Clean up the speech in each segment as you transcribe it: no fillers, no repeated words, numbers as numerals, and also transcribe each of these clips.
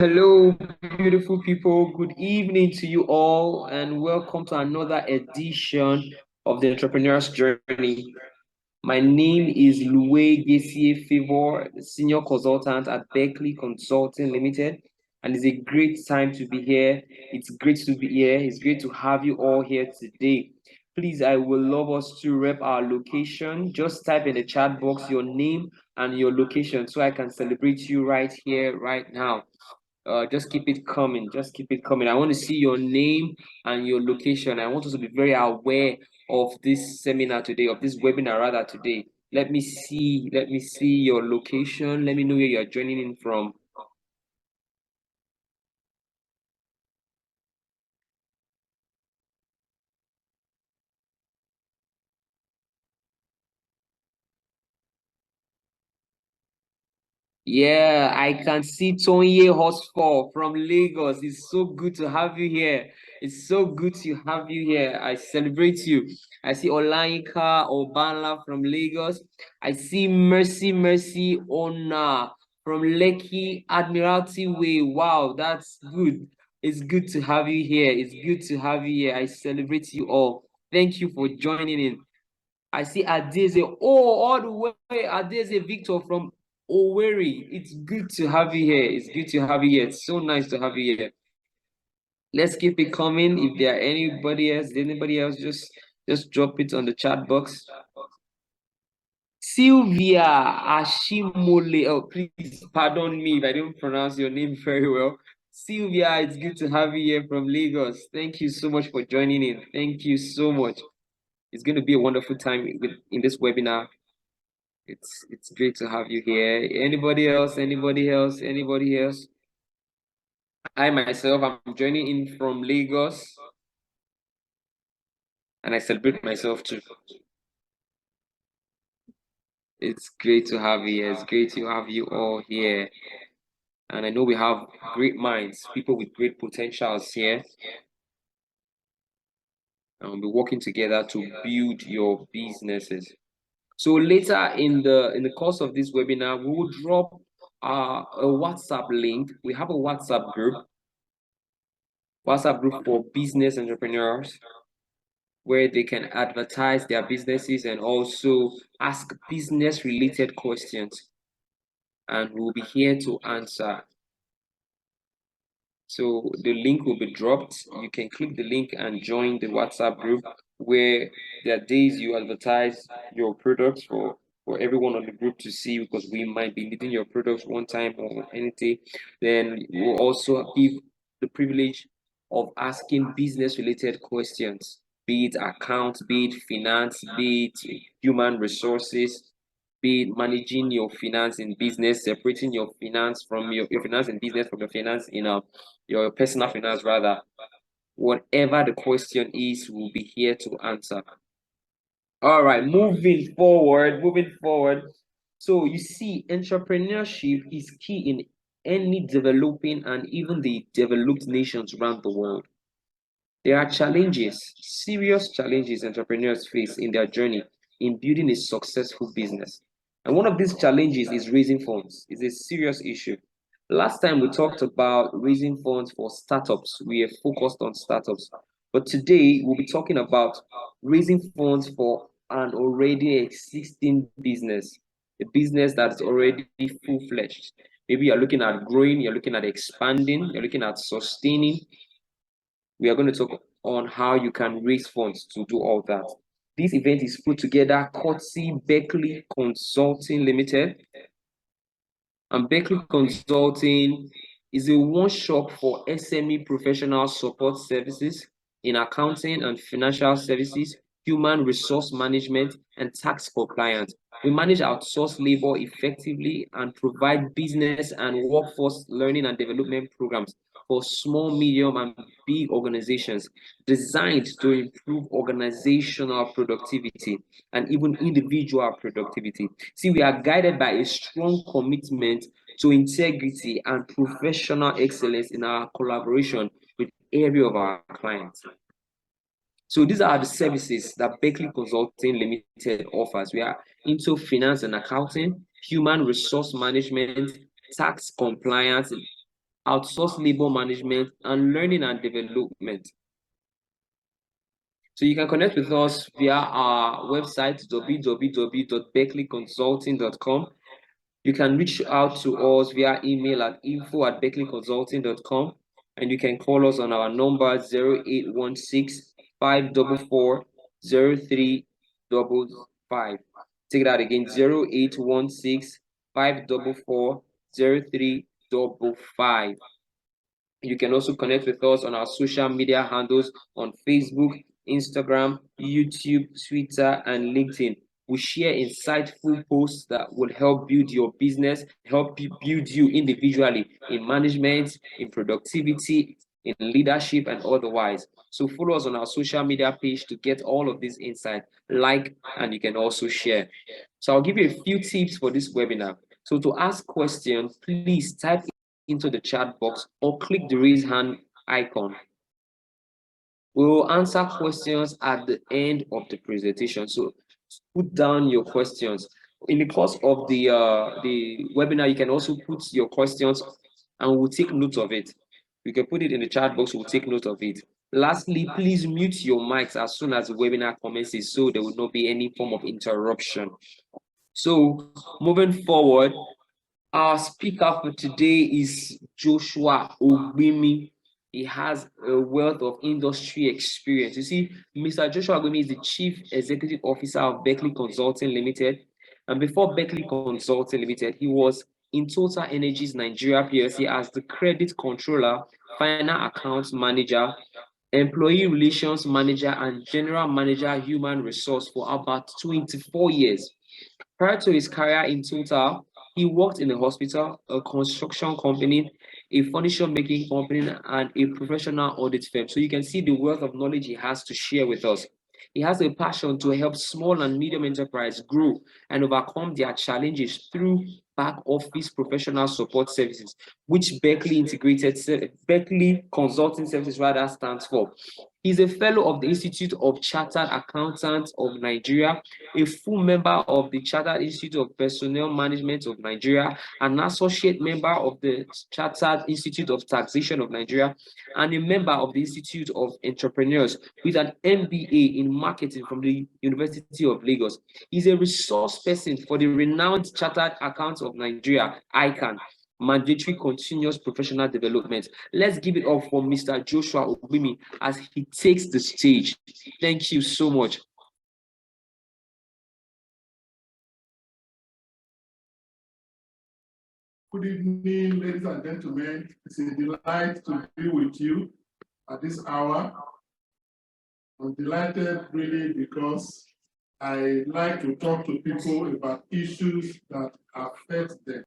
Hello, beautiful people. Good evening to you all, and welcome to another edition of the Entrepreneur's Journey. My name is Louis Gessie Favor, Senior Consultant at Berkeley Consulting Limited, and it's a great time to be here. It's great to be here. It's great to have you all here today. Please, I would love us to rep our location. Just type in the chat box your name and your location so I can celebrate you right here, right now. Just keep it coming. Just keep it coming. I want to see your name and your location. I want us to be very aware of this seminar today, of this webinar rather today. Let me see. Let me see your location. Let me know where you are joining in from. Yeah, I can see Tonye Hotspur from Lagos. It's so good to have you here. It's so good to have you here. I celebrate you. I see Olayinka Obanla from Lagos. I see Mercy Ona from Lekki Admiralty Way. Wow, that's good. It's good to have you here. It's good to have you here. I celebrate you all. Thank you for joining in. I see Adeze. Oh, all the way Adeze Victor from Owerri. It's good to have you here. It's good to have you here. It's so nice to have you here. Let's keep it coming. If there are anybody else, just drop it on the chat box. Sylvia Ashimole. Oh, please pardon me if I don't pronounce your name very well. Sylvia, it's good to have you here from Lagos. Thank you so much for joining in. Thank you so much. It's going to be a wonderful time in this webinar. It's great to have you here. Anybody else? Anybody else? Anybody else? I myself, I'm joining in from Lagos, and I celebrate myself too. It's great to have you here. It's great to have you all here. And I know we have great minds, people with great potentials here. And we'll be working together to build your businesses. So later in the course of this webinar, we will drop a WhatsApp link. We have a WhatsApp group for business entrepreneurs where they can advertise their businesses and also ask business related questions. And we'll be here to answer. So the link will be dropped. You can click the link and join the WhatsApp group where there are days you advertise your products for everyone on the group to see, because we might be needing your products one time or anything. Then we'll also give the privilege of asking business related questions, be it accounts, be it finance, be it human resources, be it managing your finance in business, separating your finance from your finance in business from your finance in your personal finance rather. Whatever the question is, we'll be here to answer. All right, moving forward. So you see, entrepreneurship is key in any developing and even the developed nations around the world. There are challenges, serious challenges entrepreneurs face in their journey in building a successful business. And one of these challenges is raising funds. It's a serious issue. Last time we talked about raising funds for startups. We are focused on startups. But today we'll be talking about raising funds for an already existing business, a business that's already full-fledged. Maybe you're looking at growing, you're looking at expanding, you're looking at sustaining. We are going to talk on how you can raise funds to do all that. This event is put together courtesy Berkeley Consulting Limited. And Berkeley Consulting is a one-shop for SME professional support services in accounting and financial services, human resource management, and tax compliance. We manage outsourced labor effectively and provide business and workforce learning and development programs for small, medium, and big organizations designed to improve organizational productivity and even individual productivity. See, we are guided by a strong commitment to integrity and professional excellence in our collaboration with every of our clients. So these are the services that Berkeley Consulting Limited offers. We are into finance and accounting, human resource management, tax compliance, outsource labor management, and learning and development. So you can connect with us via our website, www.beckleyconsulting.com. You can reach out to us via email at info@beckleyconsulting.com, and you can call us on our number 0816 544 0355. Take that again, 0816 544 0355. You can also connect with us on our social media handles on Facebook, Instagram, YouTube, Twitter, and LinkedIn. We share insightful posts that will help build your business, help build you individually in management, in productivity, in leadership, and otherwise. So follow us on our social media page to get all of these insights. Like, and you can also share. So I'll give you a few tips for this webinar. So to ask questions, please type into the chat box or click the raise hand icon. We will answer questions at the end of the presentation. So put down your questions. In the course of the webinar, you can also put your questions and we'll take note of it. You can put it in the chat box, we'll take note of it. Lastly, please mute your mics as soon as the webinar commences so there will not be any form of interruption. So moving forward, our speaker for today is Joshua Ogbimi. He has a wealth of industry experience. You see, Mr. Joshua Ogbimi is the Chief Executive Officer of Beckley Consulting Limited. And before Beckley Consulting Limited, he was in Total Energies Nigeria PLC as the Credit Controller, Final Accounts Manager, Employee Relations Manager, and General Manager Human Resource for about 24 years. Prior to his career in Total, he worked in a hospital, a construction company, a furniture making company, and a professional audit firm. So you can see the wealth of knowledge he has to share with us. He has a passion to help small and medium enterprise grow and overcome their challenges through back office professional support services, which Beckley Consulting Services rather stands for. He's a fellow of the Institute of Chartered Accountants of Nigeria, a full member of the Chartered Institute of Personnel Management of Nigeria, an associate member of the Chartered Institute of Taxation of Nigeria, and a member of the Institute of Entrepreneurs with an MBA in marketing from the University of Lagos. He's a resource person for the renowned Chartered Accountants of Nigeria, ICANN, mandatory continuous professional development. Let's give it up for Mr. Joshua Ogbimi as he takes the stage. Thank you so much. Good evening, ladies and gentlemen. It's a delight to be with you at this hour. I'm delighted really because I like to talk to people about issues that affect them.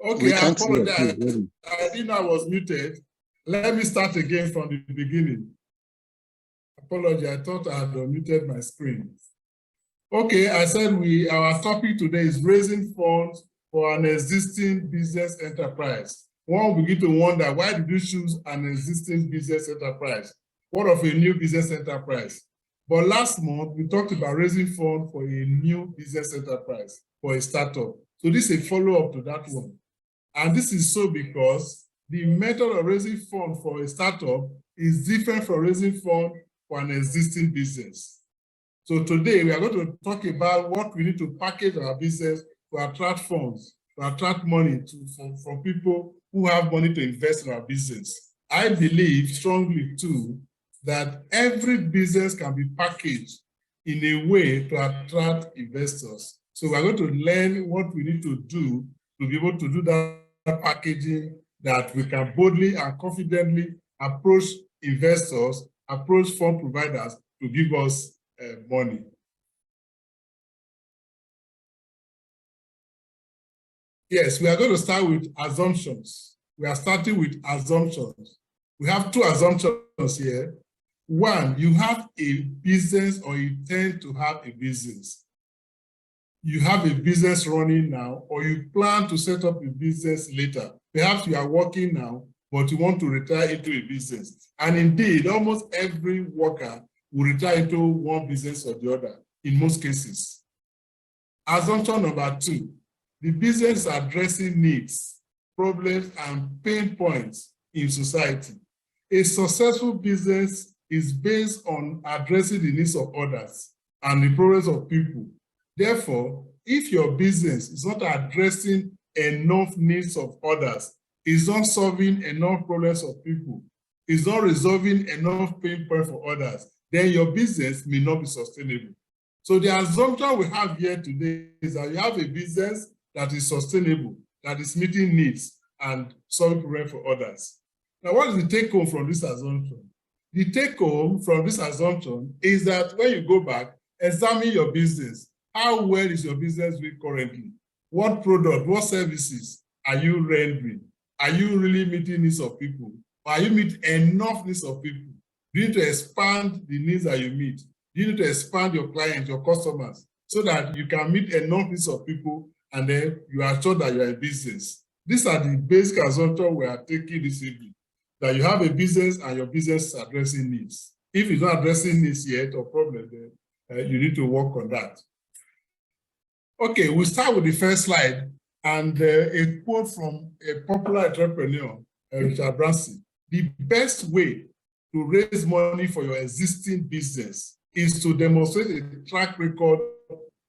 Okay, I apologize. I didn't know I was muted. Let me start again from the beginning. Apology, I thought I had unmuted my screen. Okay, I said our topic today is raising funds for an existing business enterprise. One will begin to wonder, why did you choose an existing business enterprise? What of a new business enterprise? But last month, we talked about raising funds for a new business enterprise, for a startup. So this is a follow-up to that one. And this is so because the method of raising funds for a startup is different from raising funds for an existing business. So today we are going to talk about what we need to package our business to attract funds, to attract money from people who have money to invest in our business. I believe strongly too that every business can be packaged in a way to attract investors. So we're going to learn what we need to do to be able to do that packaging, that we can boldly and confidently approach investors, approach fund providers to give us money. Yes, we are going to start with assumptions. We are starting with assumptions. We have two assumptions here. One, you have a business or you intend to have a business. You have a business running now, or you plan to set up a business later. Perhaps you are working now, but you want to retire into a business. And indeed, almost every worker will retire into one business or the other, in most cases. Assumption number two, the business is addressing needs, problems, and pain points in society. A successful business is based on addressing the needs of others and the problems of people. Therefore, if your business is not addressing enough needs of others, is not solving enough problems of people, is not resolving enough pain points for others, then your business may not be sustainable. So the assumption we have here today is that you have a business that is sustainable, that is meeting needs and solving problems for others. Now, what is the take home from this assumption? The take home from this assumption is that when you go back, examine your business. How well is your business doing currently? What product, what services are you rendering? Are you really meeting needs of people? Or are you meeting enough needs of people? You need to expand the needs that you meet. You need to expand your clients, your customers, so that you can meet enough needs of people and then you are sure that you are a business. These are the basic assumptions we are taking this evening, that you have a business and your business is addressing needs. If it's not addressing needs yet or problem, then you need to work on that. Okay, we'll start with the first slide and a quote from a popular entrepreneur, Richard Branson. The best way to raise money for your existing business is to demonstrate a track record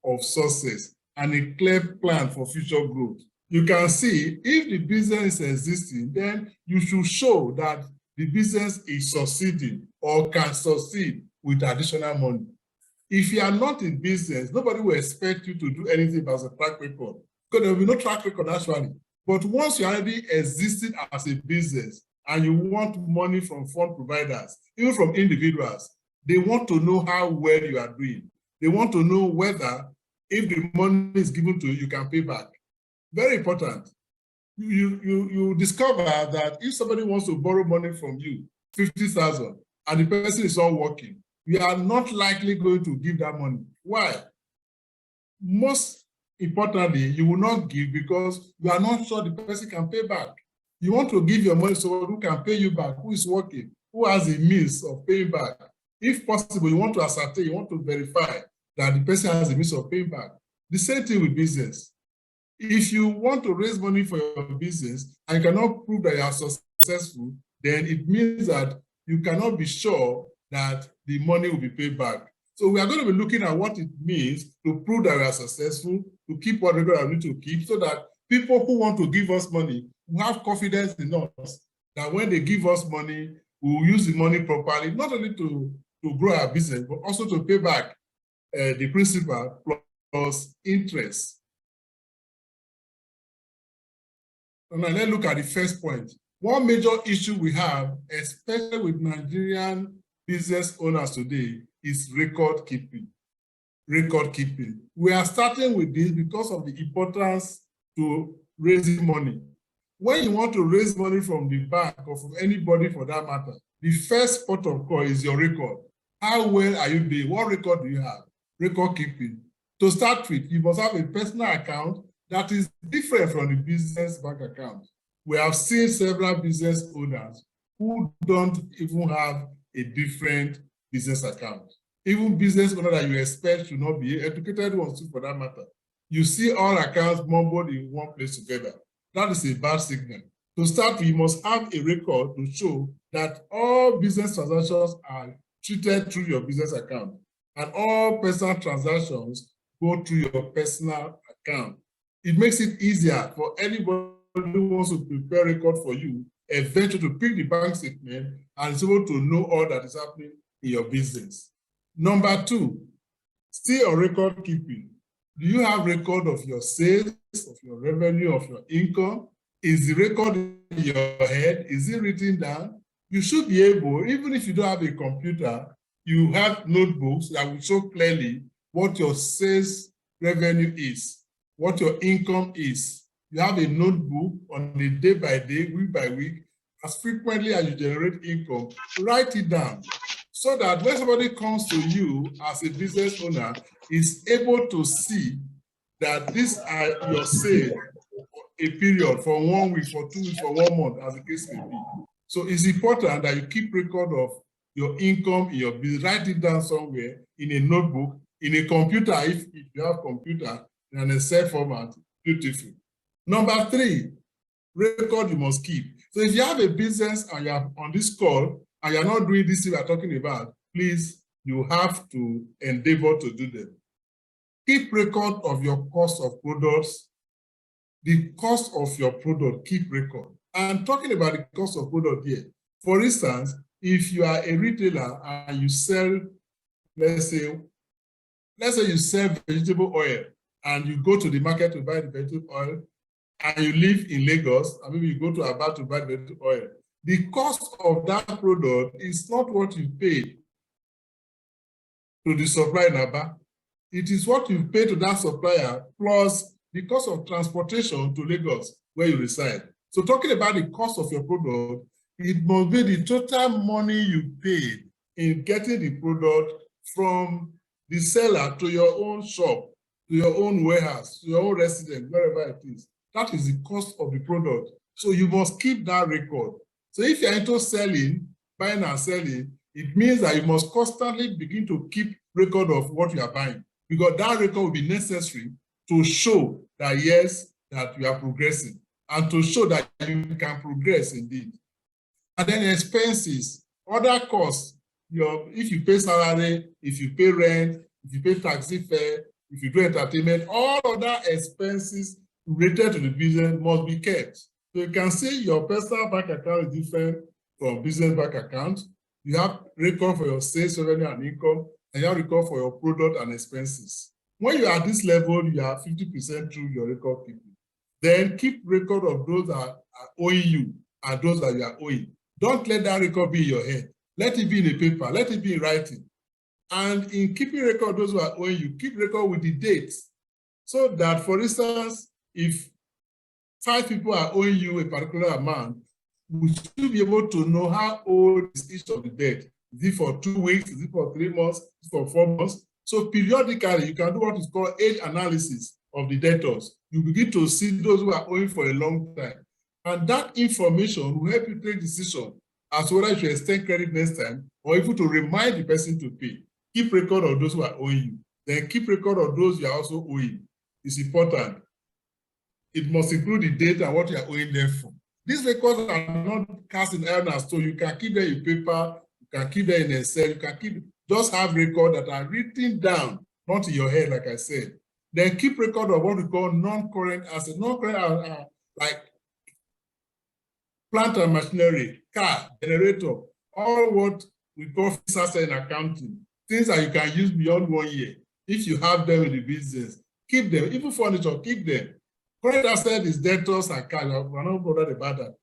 of success and a clear plan for future growth. You can see if the business is existing, then you should show that the business is succeeding or can succeed with additional money. If you are not in business, nobody will expect you to do anything as a track record, because there will be no track record actually. But once you already existing as a business and you want money from fund providers, even from individuals, they want to know how well you are doing. They want to know whether if the money is given to you, you can pay back. Very important. You discover that if somebody wants to borrow money from you, 50,000, and the person is not working, you are not likely going to give that money. Why? Most importantly, you will not give because you are not sure the person can pay back. You want to give your money to someone who can pay you back, who is working, who has a means of paying back. If possible, you want to ascertain, you want to verify that the person has a means of paying back. The same thing with business. If you want to raise money for your business and you cannot prove that you are successful, then it means that you cannot be sure that the money will be paid back. So we are going to be looking at what it means to prove that we are successful, to keep what record we need to keep, so that people who want to give us money will have confidence in us that when they give us money, we will use the money properly, not only to grow our business, but also to pay back the principal plus interest. And now let's look at the first point. One major issue we have, especially with Nigerian business owners today, is record keeping. Record keeping. We are starting with this because of the importance to raising money. When you want to raise money from the bank or from anybody for that matter, the first port of call is your record. How well are you doing? What record do you have? Record keeping. To start with, you must have a personal account that is different from the business bank account. We have seen several business owners who don't even have a different business account. Even business owners that you expect to not be educated ones for that matter. You see all accounts mumbled in one place together. That is a bad signal. To start with, you must have a record to show that all business transactions are treated through your business account and all personal transactions go through your personal account. It makes it easier for anybody who wants to prepare a record for you eventually to pick the bank statement and is able to know all that is happening in your business. Number two, still on record keeping. Do you have record of your sales, of your revenue, of your income? Is the record in your head? Is it written down? You should be able, even if you don't have a computer, you have notebooks that will show clearly what your sales revenue is, what your income is. You have a notebook on a day by day, week by week, as frequently as you generate income, write it down so that when somebody comes to you as a business owner, is able to see that these are your sales for a period, for 1 week, for 2 weeks, for 1 month, as the case may be. So it's important that you keep record of your income in your business, write it down somewhere in a notebook, in a computer, if you have computer, in an Excel format, beautiful. Number three, record you must keep. So if you have a business and you are on this call and you're not doing this thing we're talking about, please, you have to endeavor to do them. Keep record of your cost of products, the cost of your product, keep record. I'm talking about the cost of product here. For instance, if you are a retailer and you sell, let's say you sell vegetable oil and you go to the market to buy the vegetable oil and you live in Lagos and maybe you go to Aba to buy the vegetable oil, the cost of that product is not what you paid to the supplier in Aba. It is what you pay to that supplier plus the cost of transportation to Lagos where you reside. So talking about the cost of your product, it must be the total money you paid in getting the product from the seller to your own shop, to your own warehouse, to your own residence, wherever it is. That is the cost of the product. So you must keep that record. So if you're into selling, buying and selling, it means that you must constantly begin to keep record of what you are buying, because that record will be necessary to show that yes, that you are progressing and to show that you can progress indeed. And then expenses, other costs, if you pay salary, if you pay rent, if you pay taxi fare, if you do entertainment, all other expenses related to the business must be kept. So you can see your personal bank account is different from business bank account. You have record for your sales, revenue, and income, and you have record for your product and expenses. When you are at this level, you are 50% through your record keeping. Then keep record of those that are owing you and those that you are owing. Don't let that record be in your head. Let it be in a paper. Let it be in writing. And in keeping record of those who are owing you, keep record with the dates. So that, for instance, if 5 people are owing you a particular amount, we should be able to know how old is each of the debt. Is it for 2 weeks? Is it for 3 months? Is it for 4 months? So periodically, you can do what is called age analysis of the debtors. You begin to see those who are owing for a long time. And that information will help you take decision as to whether you should extend credit next time or even to remind the person to pay. Keep record of those who are owing you. Then keep record of those you are also owing. It's important. It must include the date and what you are owing them for. These records are not cast in iron and stone. You can keep them in paper, you can keep them in Excel, you can keep, just have records that are written down, not in your head, like I said. Then keep record of what we call non-current assets. Non-current are like plant and machinery, car, generator, all what we call fixed assets in accounting. Things that you can use beyond 1 year. If you have them in the business, keep them. Even furniture, keep them. Current asset is debtors and cash. We're not bothered about that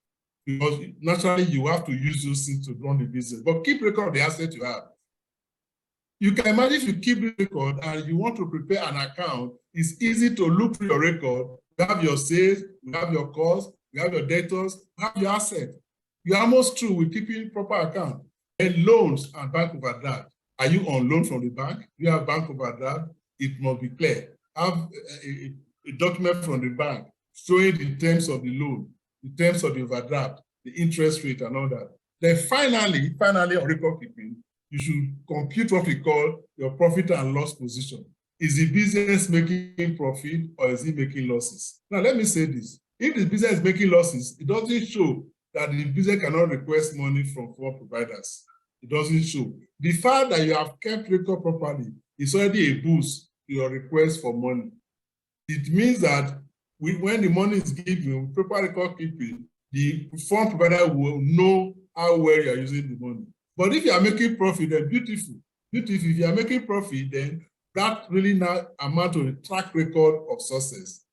because naturally you have to use those things to run the business. But keep record of the assets you have. You can imagine if you keep record and you want to prepare an account, it's easy to look through your record You have your sales, you have your costs, you have your debtors, you have your assets. You're almost through with keeping proper account. And loans and bank overdraft. Are you on loan from the bank? Do you have bank overdraft? It must be clear. Have a document from the bank showing the terms of the loan, the terms of the overdraft, the interest rate and all that. Then finally, on record keeping, you should compute what we call your profit and loss position. Is the business making profit or is it making losses? Now, let me say this. If the business is making losses, it doesn't show that the business cannot request money from foreign providers. It doesn't show. The fact that you have kept record properly is already a boost to your request for money. It means that when the money is given, proper record keeping, the foreign provider will know how well you are using the money. But if you are making profit, then beautiful. If you are making profit, then that really now amounts to a track record of success.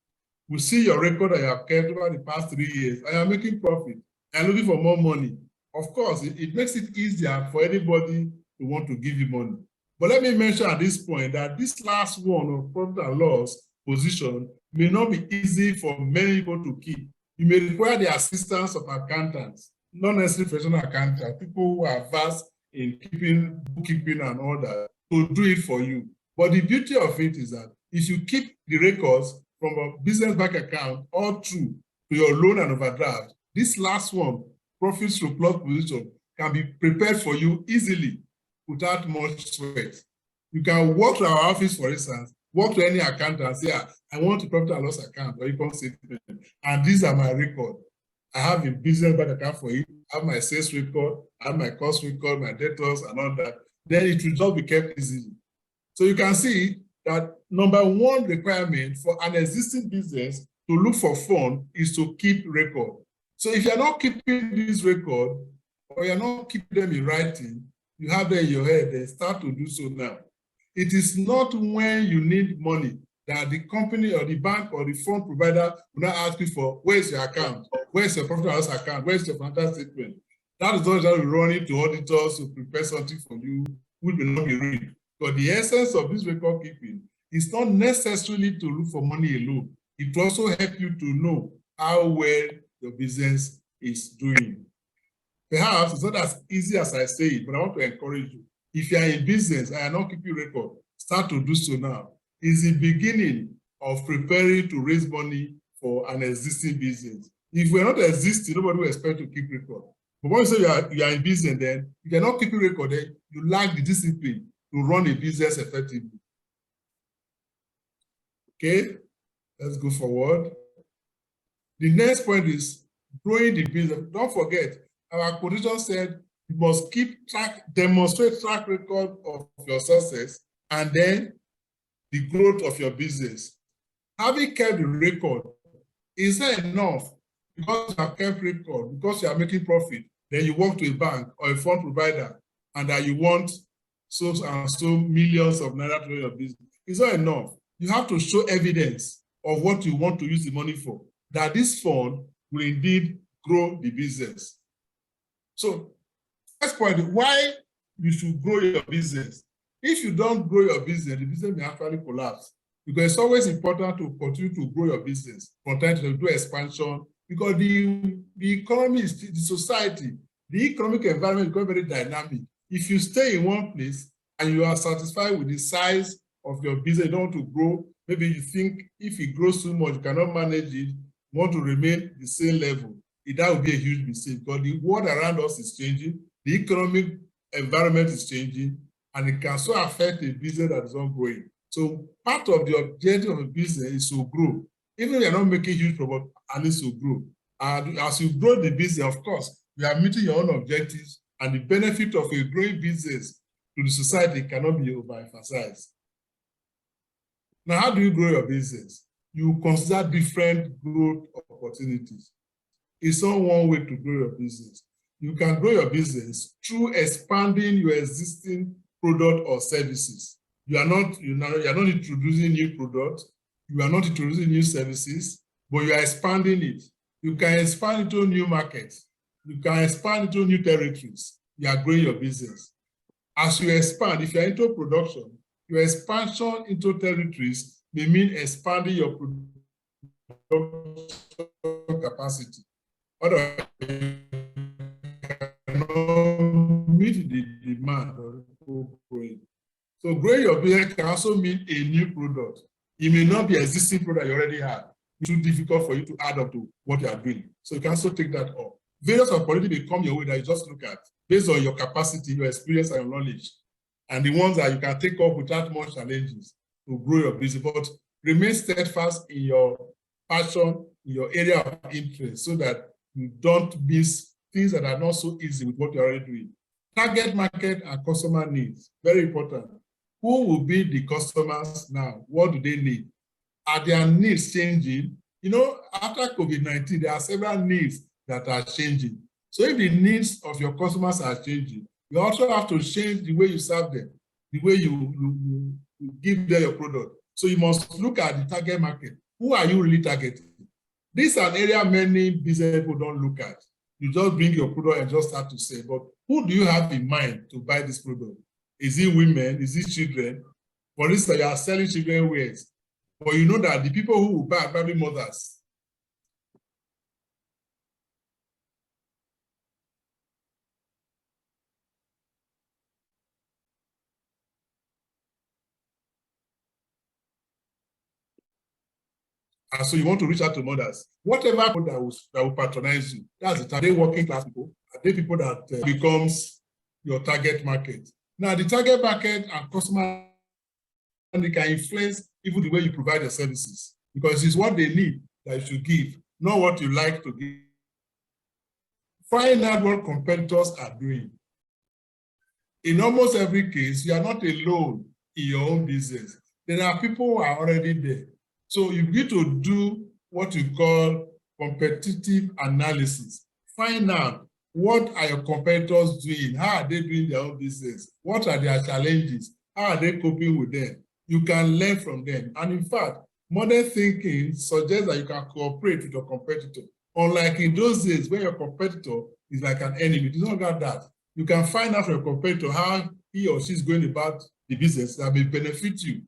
We see your record that you have kept over the past 3 years, and you are making profit and looking for more money. Of course, it makes it easier for anybody to want to give you money. But let me mention at this point that this last one of profit and loss position may not be easy for many people to keep. You may require the assistance of accountants, not necessarily professional accountants, people who are vast in keeping, bookkeeping and all that, to do it for you. But the beauty of it is that if you keep the records from a business bank account all through to your loan and overdraft, this last one, profits to loss position, can be prepared for you easily without much sweat. You can walk to our office, for instance, walk to any accountant and say, I want a profit and loss account or income statement, and these are my records. I have a business bank account for you, I have my sales record, I have my cost record, my debtors and all that. Then it will just be kept easily. So you can see that number one requirement for an existing business to look for funds is to keep record. So if you're not keeping this record or you're not keeping them in writing, you have them in your head, then start to do so now. It is not when you need money that the company or the bank or the fund provider will not ask you for, where's your account? Where's your profit and loss account? Where's your financial statement? That is not just running to auditors to prepare something for you, which will not be real. But the essence of this record keeping is not necessarily to look for money alone. It will also help you to know how well your business is doing. Perhaps it's not as easy as I say it, but I want to encourage you. If you are in business and are not keeping record, start to do so now. It's the beginning of preparing to raise money for an existing business. If we're not existing, nobody will expect to keep record. But once you say you are in business, then if you're not keeping record, then you lack the discipline to run a business effectively. Okay, let's go forward. The next point is growing the business. Don't forget, our quotation said you must demonstrate track record of your success and then the growth of your business. Having kept the record, is that enough? Because you have kept record, because you are making profit, then you walk to a bank or a fund provider and that you want so and so millions of naira to your business. It's not enough. You have to show evidence of what you want to use the money for, that this fund will indeed grow the business. So, first point, why you should grow your business. If you don't grow your business, the business may actually collapse. Because it's always important to continue to grow your business, continue to do expansion, because the economy is the society, the economic environment is very dynamic. If you stay in one place and you are satisfied with the size of your business, you don't want to grow, maybe you think if it grows too much, you cannot manage it, you want to remain the same level, that would be a huge mistake because the world around us is changing, the economic environment is changing, and it can so affect a business that is not growing. So part of the objective of a business is to grow. Even if you're not making huge profit, at least to grow. And as you grow the business, of course, you are meeting your own objectives, and the benefit of a growing business to the society cannot be overemphasized. Now, how do you grow your business? You consider different growth opportunities. It's not one way to grow your business. You can grow your business through expanding your existing product or services. You are not introducing new products, you are not introducing new services, but you are expanding it. You can expand into new markets. You can expand into new territories. You are growing your business. As you expand, if you are into production, your expansion into territories may mean expanding your production capacity. Otherwise, meet the demand of growing. So growing your business can also mean a new product. It may not be existing product you already have. It's too difficult for you to add up to what you are doing. So you can also take that up. Various opportunities may come your way that you just look at based on your capacity, your experience, and your knowledge. And the ones that you can take up without much challenges to grow your business. But remain steadfast in your passion, in your area of interest, so that you don't miss things that are not so easy with what you're already doing. Target market and customer needs, very important. Who will be the customers now? What do they need? Are their needs changing? You know, after COVID-19, there are several needs that are changing. So if the needs of your customers are changing, you also have to change the way you serve them, the way you give them your product. So you must look at the target market. Who are you really targeting? This is an area many business people don't look at. You just bring your product and just start to sell. But who do you have in mind to buy this product? Is it women? Is it children? For instance, you are selling children wears, but you know that the people who will buy are probably mothers. And so you want to reach out to mothers. Whatever that will patronize you, that's the target. Are they working class people? Are they people that becomes your target market? Now, the target market and customer can influence even the way you provide your services, because it's what they need that you should give, not what you like to give. Find out what competitors are doing. In almost every case, you are not alone in your own business. There are people who are already there. So you need to do what you call competitive analysis. Find out what are your competitors doing, how are they doing their own business, what are their challenges, how are they coping with them. You can learn from them. And in fact, modern thinking suggests that you can cooperate with your competitor. Unlike in those days when your competitor is like an enemy, it's not about that. You can find out from your competitor how he or she is going about the business that may benefit you.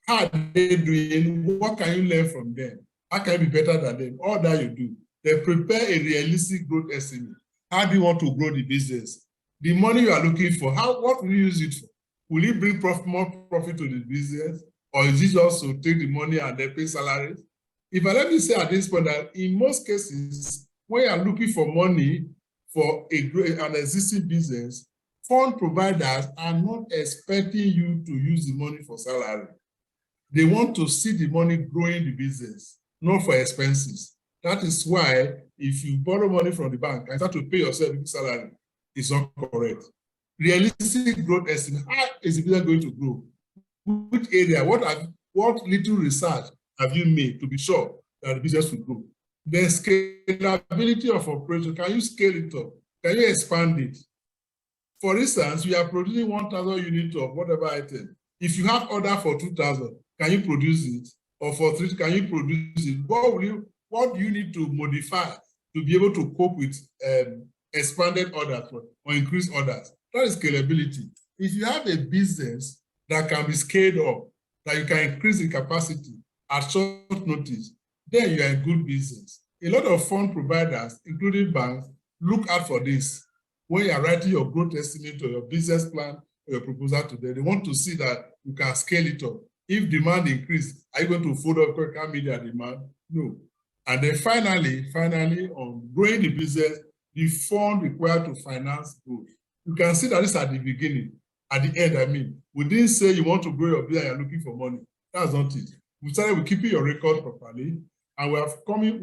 How are they doing? What can you learn from them? How can you be better than them? All that you do. They prepare a realistic growth estimate. How do you want to grow the business? The money you are looking for, what will you use it for? Will it bring more profit to the business? Or is it just to take the money and then pay salaries? Let me say at this point that in most cases, when you are looking for money for an existing business, fund providers are not expecting you to use the money for salary. They want to see the money growing the business, not for expenses. That is why if you borrow money from the bank and start to pay yourself with salary, it's not correct. Realistic growth estimate, how is the business going to grow? Which area, what little research have you made to be sure that the business will grow? The scalability of operation, can you scale it up? Can you expand it? For instance, we are producing 1,000 units of whatever item. If you have order for 2,000, can you produce it? Or for 3, can you produce it? What do you need to modify to be able to cope with expanded orders or increased orders? That is scalability. If you have a business that can be scaled up, that you can increase the capacity at short notice, then you are in good business. A lot of fund providers, including banks, look out for this. When you are writing your growth estimate or your business plan or your proposal to them, they want to see that you can scale it up. If demand increases, are you going to fold up because you can't meet their demand? No. And then finally, on growing the business, the fund required to finance growth. You can see that this at the beginning. At the end, we didn't say you want to grow your business and you're looking for money. That's not it. We started with keeping your record properly, and we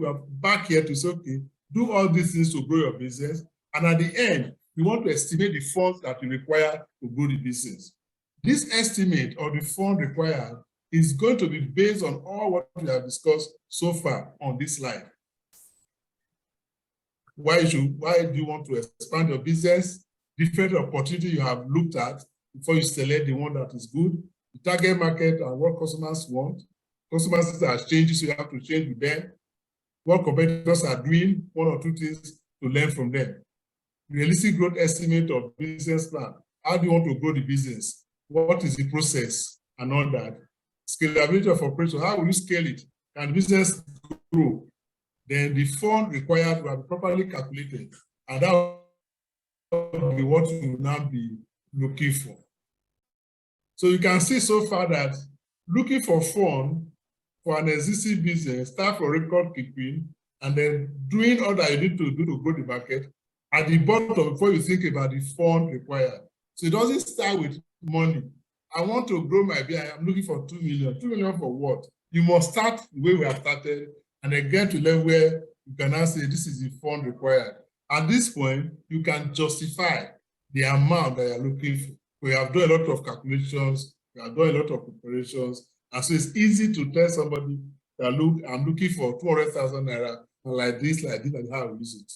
are back here to say, okay, do all these things to grow your business. And at the end, we want to estimate the funds that you require to grow the business. This estimate of the fund required is going to be based on all what we have discussed so far on this slide. Why do you want to expand your business? Different opportunities you have looked at before you select the one that is good. The target market and what customers want. Customers are changing, so you have to change with them. What competitors are doing, 1 or 2 things to learn from them. Realistic growth estimate of business plan. How do you want to grow the business? What is the process and all that? Scalability of operation. How will you scale it? can business grow, then the fund required will be properly calculated, and that will be what you will now be looking for. So you can see so far that looking for fund for an existing business, start for record keeping, and then doing all that you need to do to grow the market at the bottom before you think about the fund required. So it doesn't start with money. I want to grow my business. I'm looking for 2 million. 2 million for what? You must start the way we have started and then get to a level where you can now say this is the fund required. At this point, you can justify the amount that you're looking for. We have done a lot of calculations, we have done a lot of preparations, and so it's easy to tell somebody that, look, I'm looking for 200,000 naira, and like this, and how I use it.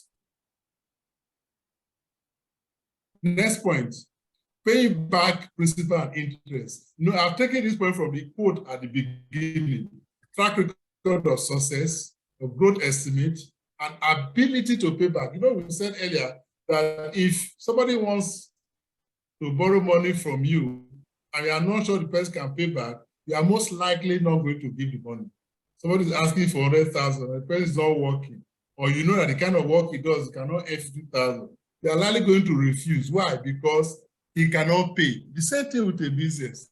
Next point, paying back principal and interest. You know, I've taken this point from the quote at the beginning: track record of success, a growth estimate, and ability to pay back. You know, we said earlier that if somebody wants to borrow money from you and you are not sure the person can pay back, you are most likely not going to give the money. Somebody is asking for 100,000, the person is not working, or you know that the kind of work he does cannot earn 50,000. You are likely going to refuse. Why? Because he cannot pay. The same thing with a business.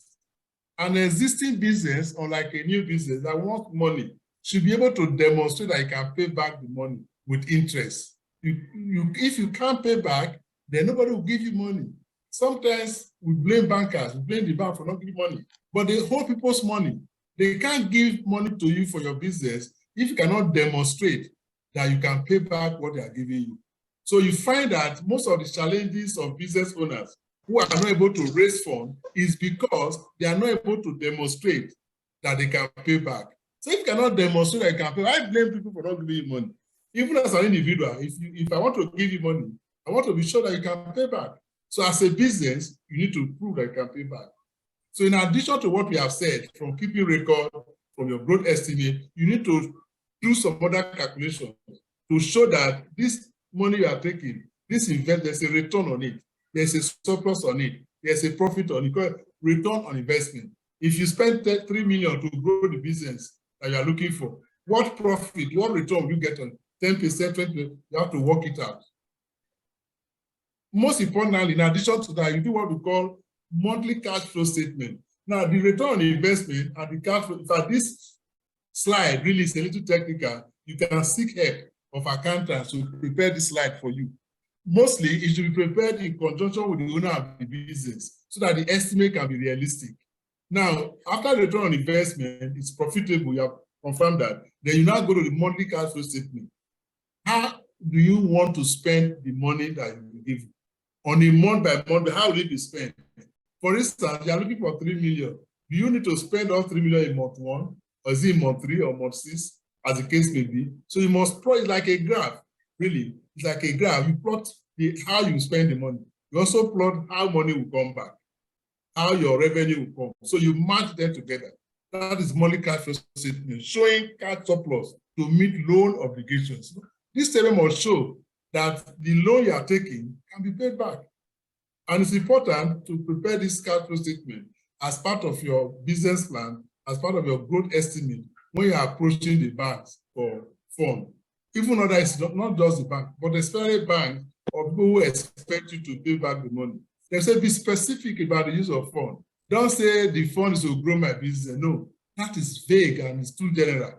An existing business, unlike a new business that wants money, should be able to demonstrate that he can pay back the money with interest. If you can't pay back, then nobody will give you money. Sometimes we blame bankers, we blame the bank for not giving money, but they hold people's money. They can't give money to you for your business if you cannot demonstrate that you can pay back what they are giving you. So you find that most of the challenges of business owners who are not able to raise funds is because they are not able to demonstrate that they can pay back. So if you cannot demonstrate that you can pay, I blame people for not giving you money. Even as an individual, if I want to give you money, I want to be sure that you can pay back. So as a business, you need to prove that you can pay back. So in addition to what we have said, from keeping record, from your growth estimate, you need to do some other calculations to show that this money you are taking, this investment, there's a return on it, there's a surplus on it, there's a profit on it, return on investment. If you spend 3 million to grow the business that you are looking for, what profit, what return will you get on 10%, 20%? You have to work it out. Most importantly, in addition to that, you do what we call monthly cash flow statement. Now, the return on investment and the cash flow, for this slide really is a little technical. You can seek help of accountants to prepare this slide for you. Mostly, it should be prepared in conjunction with the owner of the business so that the estimate can be realistic. Now, after the return on investment, it's profitable, you have confirmed that, then you now go to the monthly cash flow statement. How do you want to spend the money that you will give? On a month by month, how will it be spent? For instance, you are looking for 3 million. Do you need to spend all 3 million in month 1, or is it in month 3 or month 6, as the case may be? So you must plot, it's like a graph, really. It's like a graph. You plot how you spend the money. You also plot how money will come back, how your revenue will come. So you match them together. That is monthly cash flow statement, showing cash surplus to meet loan obligations. This statement must show that the loan you are taking can be paid back. And it's important to prepare this cash flow statement as part of your business plan, as part of your growth estimate when you are approaching the banks for funds. Even though that is not just the bank, but especially banks or people who expect you to pay back the money. They say be specific about the use of funds. Don't say the fund is to grow my business. No, that is vague and it's too general.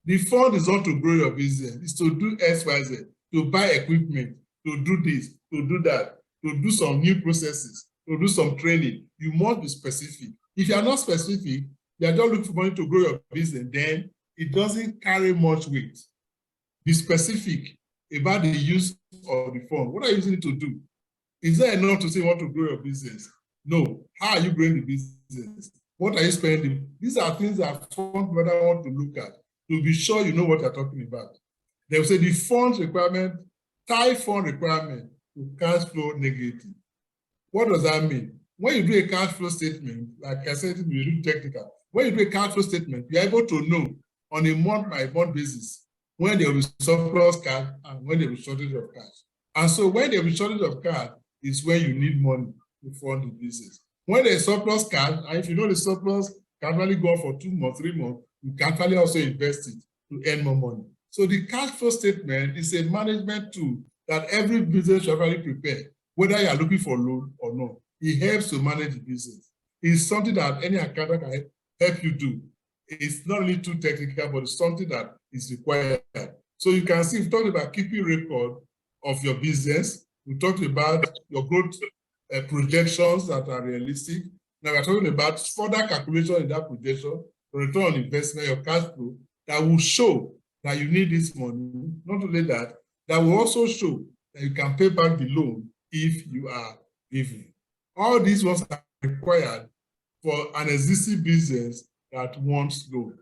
The fund is not to grow your business, it's to do XYZ, to buy equipment, to do this, to do that, to do some new processes, to do some training. You must be specific. If you are not specific, you are just looking for money to grow your business, then it doesn't carry much weight. Be specific about the use of the fund. What are you using it to do? Is there enough to say you want to grow your business? No. How are you growing the business? What are you spending? These are things that fund provider want to look at to be sure you know what you're talking about. They will say the funds requirement, tie fund requirement to cash flow negative. What does that mean? When you do a cash flow statement, like I said, it's really technical. When you do a cash flow statement, you're able to know on a month-by-month basis when there will be surplus cash and when there will be shortage of cash. And so when there will be shortage of cash is when you need money to fund the business. When there's surplus cash, and if you know the surplus can actually go on for 2 months, 3 months. You can actually also invest it to earn more money. So the cash flow statement is a management tool that every business should actually prepare, whether you are looking for loan or not. It helps to manage the business. It's something that any accountant can help you do. It's not really too technical, but it's something that is required. So you can see, we've talked about keeping record of your business. We talked about your growth projections that are realistic. Now we're talking about further calculation in that projection, return on investment, your cash flow, that will show that you need this money. Not only that, that will also show that you can pay back the loan if you are given. All these ones are required for an existing business that wants loan.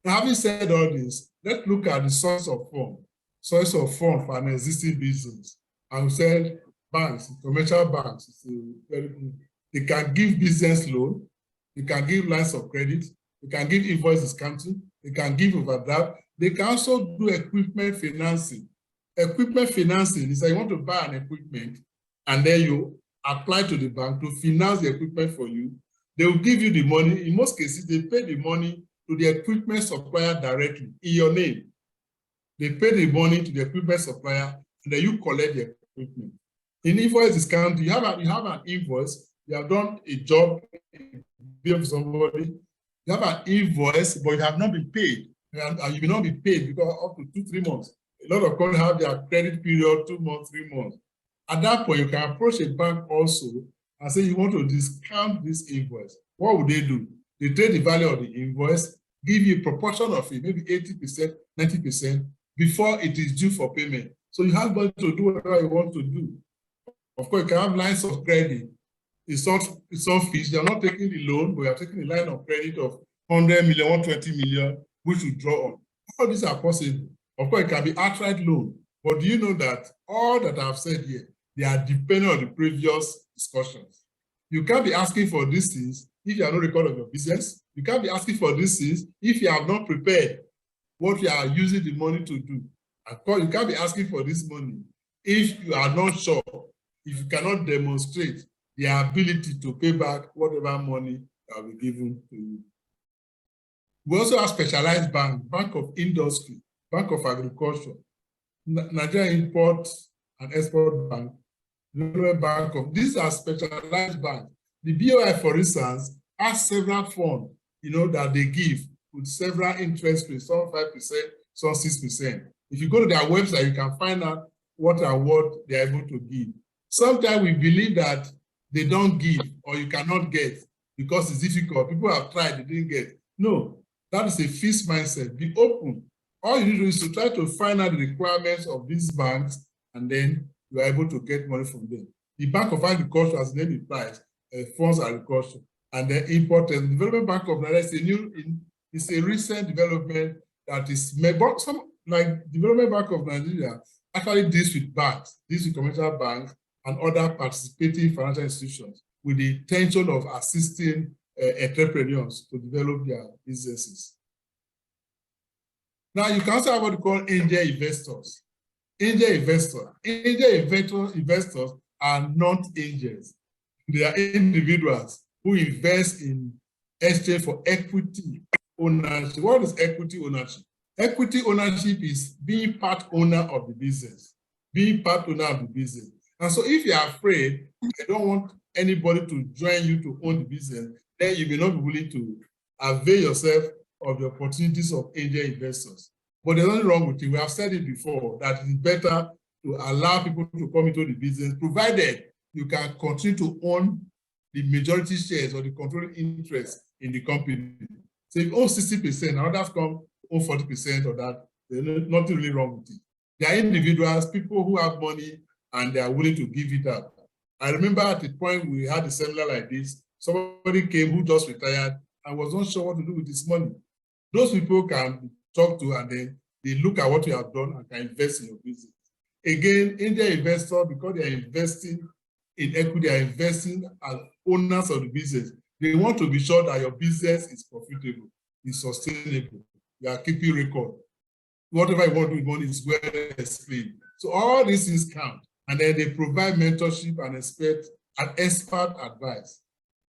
Now, having said all this, let's look at the source of fund. Source of fund for an existing business. I said banks, commercial banks, very good. They can give business loan, they can give lines of credit, they can give invoice discounting, they can give overdraft, they can also do equipment financing. Equipment financing is that you want to buy an equipment and then you apply to the bank to finance the equipment for you. They will give you the money. In most cases, they pay the money to the equipment supplier directly in your name. They pay the money to the equipment supplier and then you collect the equipment. In invoice discount, you have an invoice, you have done a job, bill somebody, you have an invoice, but you have not been paid. And you will not be paid because up to 2-3 months. A lot of companies have their credit period 2 months, 3 months. At that point, you can approach a bank also and say you want to discount this invoice. What would they do? They take the value of the invoice, give you a proportion of it, maybe 80%, 90%, before it is due for payment. So you have got to do whatever you want to do. Of course, you can have lines of credit. It's not fixed. You're not taking the loan, but you're taking a line of credit of 100 million, 120 million, which you draw on. All these are possible. Of course, it can be outright loan. But do you know that all that I've said here, they are depending on the previous discussions. You can't be asking for these things if you have no record of your business. You can't be asking for these things if you have not prepared what you are using the money to do. Of course, you can't be asking for this money if you are not sure, if you cannot demonstrate the ability to pay back whatever money that will be given to you. We also have specialized banks, Bank of Industry, Bank of Agriculture, Nigeria Import and Export Bank, Bank of, these are specialized banks. The BOI, for instance, has several funds, that they give with several interest rates, some 5%, some 6%. If you go to their website, you can find out what they are able to give. Sometimes we believe that they don't give or you cannot get because it's difficult. People have tried, they didn't get. No, that is a fixed mindset. Be open. All you need to do is to try to find out the requirements of these banks, and then you are able to get money from them. The Bank of Agriculture, as the name implies, funds agriculture, and then import and Development Bank of Nigeria is a recent development that is made. But some, like Development Bank of Nigeria, actually deals with banks, deals with commercial banks and other participating financial institutions with the intention of assisting entrepreneurs to develop their businesses. Now, you can also have what we call angel investors. Angel investors are not angels. They are individuals who invest in exchange for equity ownership. What is equity ownership? Equity ownership is being part owner of the business. Being part owner of the business. And so if you are afraid, I don't want anybody to join you to own the business, then you may not be willing to avail yourself of the opportunities of angel investors. But there's nothing wrong with it. We have said it before, that it's better to allow people to come into the business, provided you can continue to own the majority shares or the controlling interest in the company. So if you own 60%, and others come own 40% of that, there's nothing really wrong with it. They are individuals, people who have money, and they are willing to give it up. I remember at the point we had a seminar like this, somebody came who just retired and was not sure what to do with his money. Those people can talk to, and then they look at what you have done and can invest in your business. Again, angel investor, because they are investing in equity, they are investing as owners of the business. They want to be sure that your business is profitable, is sustainable, you are keeping record. Whatever you want to do with money is well explained. So all these things count. And then they provide mentorship and expert advice.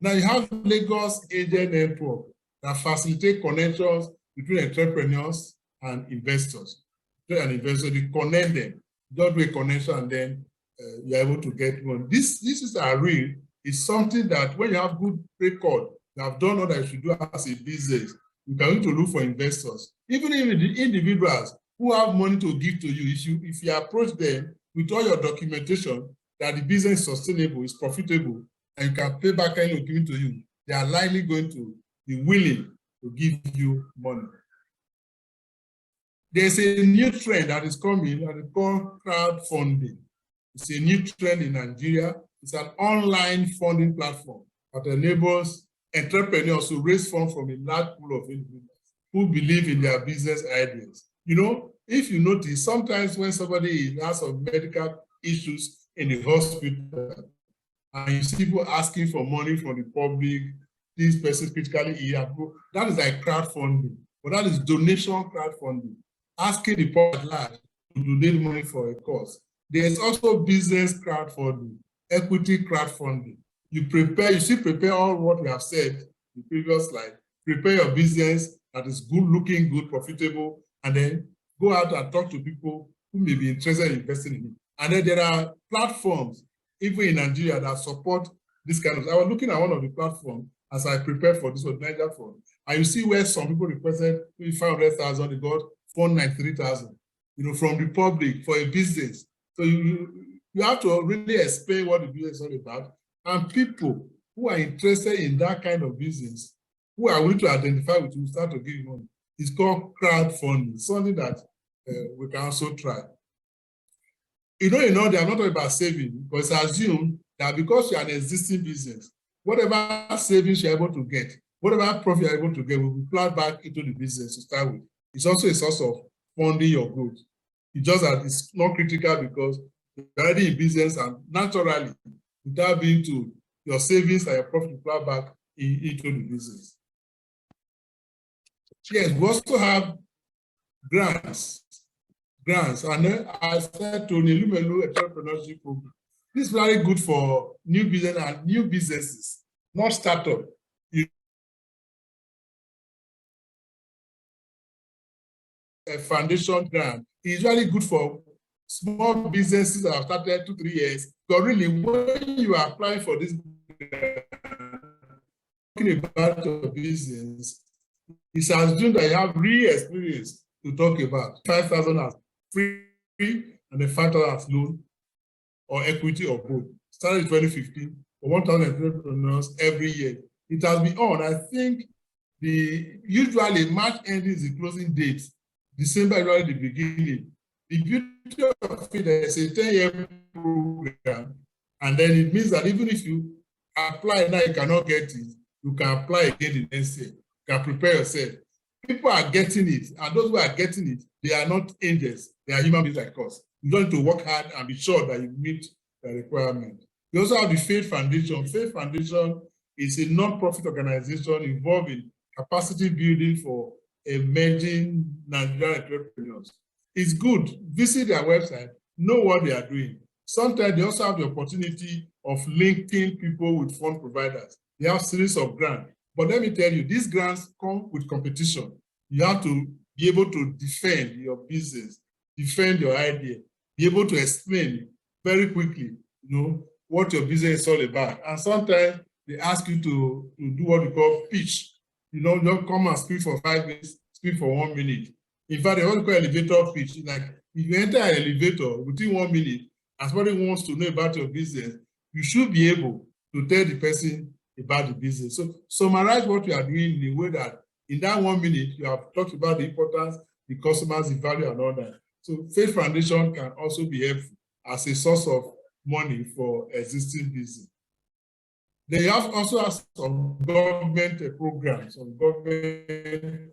Now you have Lagos Agent Network that facilitate connections between entrepreneurs and investors. And investors, you connect them, just do a connection, and then you're able to get money. This is a real. It's something that when you have good record, you have done what you should do as a business, you can need to look for investors. Even if the individuals who have money to give to you, if you approach them with all your documentation that the business is sustainable, is profitable, and you can pay back any given to you, they are likely going to be willing to give you money. There's a new trend that is coming that is called crowdfunding. It's a new trend in Nigeria. It's an online funding platform that enables entrepreneurs to raise funds from a large pool of individuals who believe in their business ideas. You know, if you notice, sometimes when somebody has some medical issues in the hospital, and you see people asking for money from the public, this person critically ill, that is like crowdfunding, but that is donation crowdfunding, asking the public at large to donate money for a cause. There's also business crowdfunding, equity crowdfunding. You still prepare all what we have said in the previous slide. Prepare your business that is good looking, good, profitable, and then go out and talk to people who may be interested in investing in it. And then there are platforms, even in Nigeria, that support this kind of. I was looking at one of the platforms as I prepared for this one, Niger Fund, and you see where some people requested 500,000, they got 493,000, you know, from the public for a business. So you have to really explain what the business is all about. And people who are interested in that kind of business, who are willing to identify with you, start to give you money. It's called crowdfunding, something that we can also try. You know, they are not talking about saving, because assume that because you are an existing business, whatever savings you're able to get, whatever profit you're able to get will be plowed back into the business to start with. It's also a source of funding your growth. It's just that it's not critical because you're already in business, and naturally, without being to your savings and your profit plow back into the business. Yes, we also have grants. And then I said to Nilumelu Entrepreneurship Program. This is very good for new business and new businesses, not startup. A foundation grant is really good for small businesses that have started 2-3 years. But really, when you are applying for this grant, talking about your business, it's assumed that you have real experience to talk about. 5,000 as free and then 5,000 as loan or equity or both. Started in 2015 for 1,000 entrepreneurs every year. It has been on. I think usually March end is the closing date. December is already the beginning. The beauty of it is a 10-year program, and then it means that even if you apply now, you cannot get it, you can apply again the next year. You can prepare yourself. People are getting it, and those who are getting it, they are not angels. They are human beings like us. You don't need to work hard and be sure that you meet the requirement. We also have the Faith Foundation. Faith Foundation is a non-profit organization involving capacity building for emerging Nigerian entrepreneurs. It's good. Visit their website, know what they are doing. Sometimes they also have the opportunity of linking people with fund providers. They have a series of grants. But let me tell you, these grants come with competition. You have to be able to defend your business, defend your idea, be able to explain very quickly, what your business is all about. And sometimes they ask you to do what we call pitch. Don't come and speak for 5 minutes, speak for 1 minute. In fact, they want to call elevator pitch. Like if you enter an elevator within 1 minute, and somebody wants to know about your business, you should be able to tell the person about the business. So summarize what you are doing in a way that in that 1 minute, you have talked about the importance, the customers, the value, and all that. So Faith Foundation can also be helpful as a source of money for existing business. They also have some government programs, some government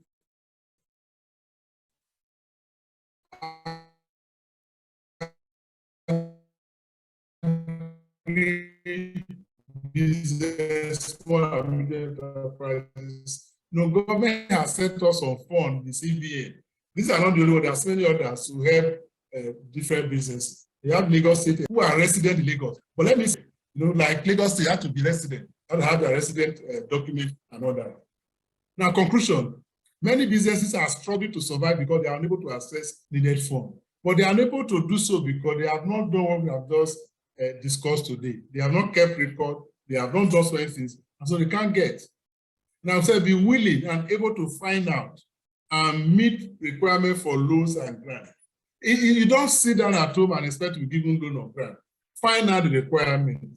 business, small and medium enterprises. Government has set us on fund, the CBN. These are not the only ones. There are so many others who help different businesses. They have Lagos State who are resident in Lagos. But let me say, like Lagos State, you have to be resident. and have their resident document and all that. Now, conclusion. Many businesses are struggling to survive because they are unable to access needed funds. But they are unable to do so because they have not done what we have just discussed today. They have not kept record. They have not done so many things, and so they can't get. Now, say be willing and able to find out and meet requirements for loans and grants. You don't sit down at home and expect to be given loan or grant. Find out the requirement.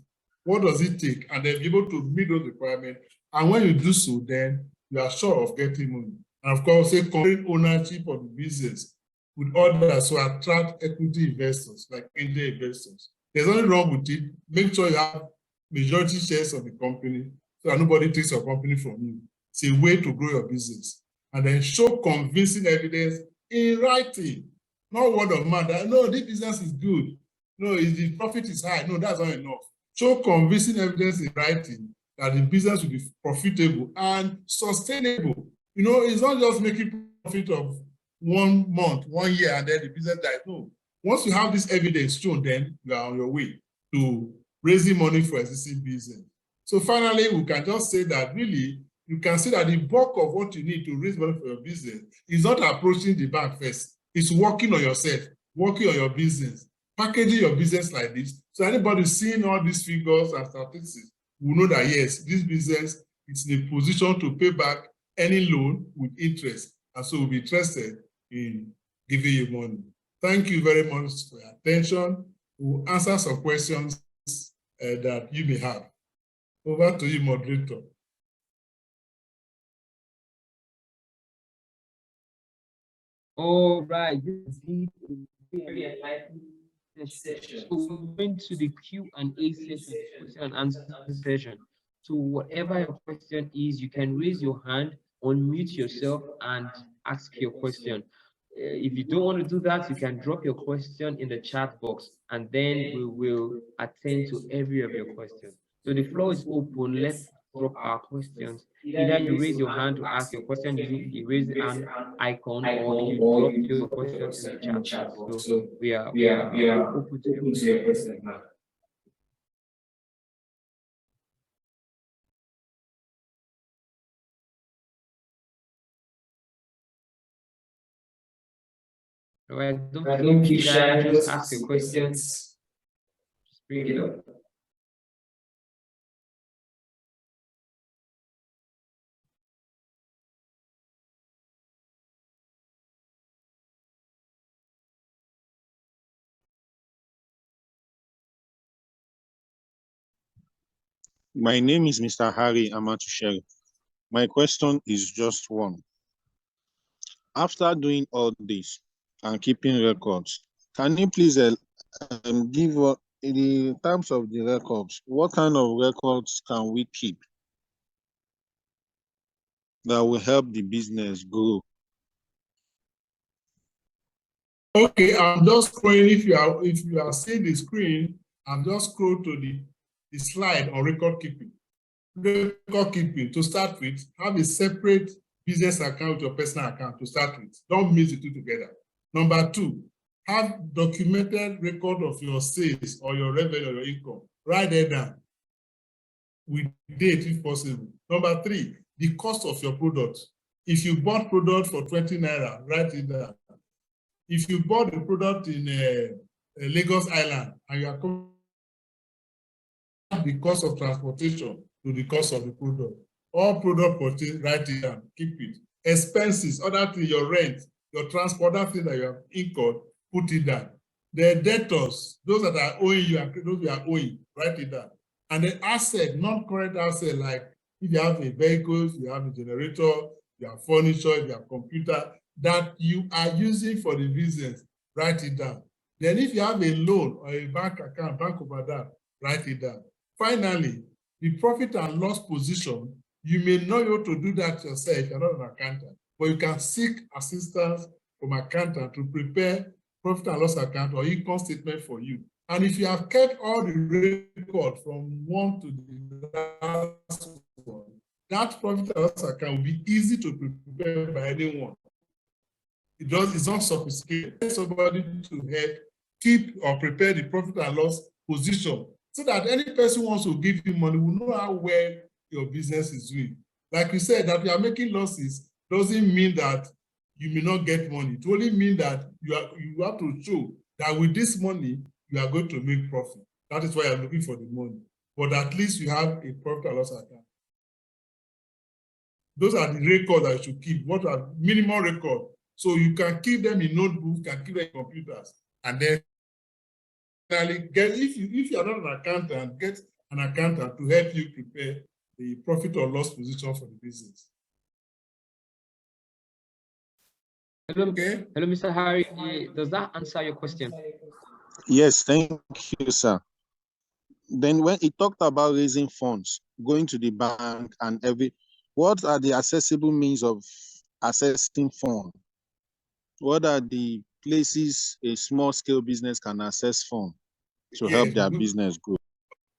What does it take? And then be able to meet those requirements. And when you do so, then you are sure of getting money. And of course, say comparing ownership of the business with others to attract equity investors, like angel investors. There's nothing wrong with it. Make sure you have majority shares of the company so that nobody takes your company from you. It's a way to grow your business. And then show convincing evidence in writing, not word of mouth. No, this business is good. No, the profit is high. No, that's not enough. Show convincing evidence in writing that the business will be profitable and sustainable. You know, it's not just making profit of 1 month, 1 year, and then the business dies. No. Once you have this evidence shown, then you are on your way to raising money for existing business. So finally, we can just say that really, you can see that the bulk of what you need to raise money for your business is not approaching the bank first. It's working on yourself, working on your business, packaging your business like this. So anybody seeing all these figures and statistics will know that yes, this business is in a position to pay back any loan with interest. And so we'll be interested in giving you money. Thank you very much for your attention. We'll answer some questions that you may have. Over to you, moderator. All right, this is very enlightening session. So we're going to the Q&A session, question and answer session. So whatever your question is, you can raise your hand, unmute yourself, and ask your question. If you don't want to do that, you can drop your question in the chat box, and then we will attend to every of your questions. So the floor is open. Let's drop our questions. Either you raise your hand to ask your question using the raise hand icon, or you drop your questions in the chat box. So we are open to your question now. Right, don't be shy, just ask your questions. Just bring it up. My name is Mr. Harry Amatushere. My question is just one. After doing all this and keeping records, can you please give in terms of the records, what kind of records can we keep that will help the business grow? Okay, I'm just scrolling. If you are seeing the screen, I'm just scroll to the slide on record keeping. Record keeping, to start with, have a separate business account with your personal account to start with. Don't mix the two together. Number 2, have documented record of your sales or your revenue or your income. Write it down with date if possible. Number 3, the cost of your product. If you bought product for 20 naira, write it down. If you bought the product in Lagos Island and you are the cost of transportation to the cost of the product, all product purchase, write it down, keep it. Expenses, other things, your rent, your transport, other things that you have incurred, put it down. The debtors, those that are owing you and those you are owing, write it down. And the asset, non-current asset, like if you have a vehicle, if you have a generator, you have furniture, if you have computer, that you are using for the business, write it down. Then if you have a loan or a bank account, bank overdraft, write it down. Finally, the profit and loss position, you may not be able to do that yourself, you're not an accountant, but you can seek assistance from an accountant to prepare profit and loss account or income statement for you. And if you have kept all the record from one to the last one, that profit and loss account will be easy to prepare by anyone. It's not sophisticated. Somebody to help keep or prepare the profit and loss position so that any person who wants to give you money will know how well your business is doing. Like you said, that you are making losses doesn't mean that you may not get money. It only means that you have to show that with this money, you are going to make profit. That is why you're looking for the money. But at least you have a profit and loss account. Those are the records that you should keep. What are minimum record? So you can keep them in notebooks, can keep them in computers, and then get, if you are not an accountant, get an accountant to help you prepare the profit or loss position for the business. Hello, okay. Hello, Mr. Harry. Does that answer your question? Yes, thank you, sir. Then when he talked about raising funds, going to the bank and what are the accessible means of accessing funds? What are the places a small scale business can access funds to help their business grow?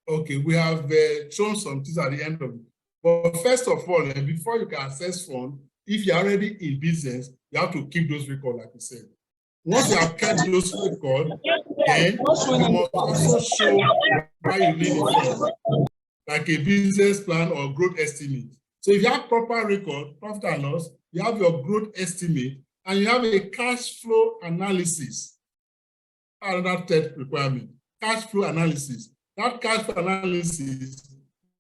Okay, we have shown some things at the end of it. But first of all, before you can access funds, if you're already in business, you have to keep those records, like you said. Once you have kept those records, then you must also show why you need it, like a business plan or growth estimate. So if you have proper record, profit and loss, you have your growth estimate, and you have a cash flow analysis. Another third requirement, cash flow analysis. That cash flow analysis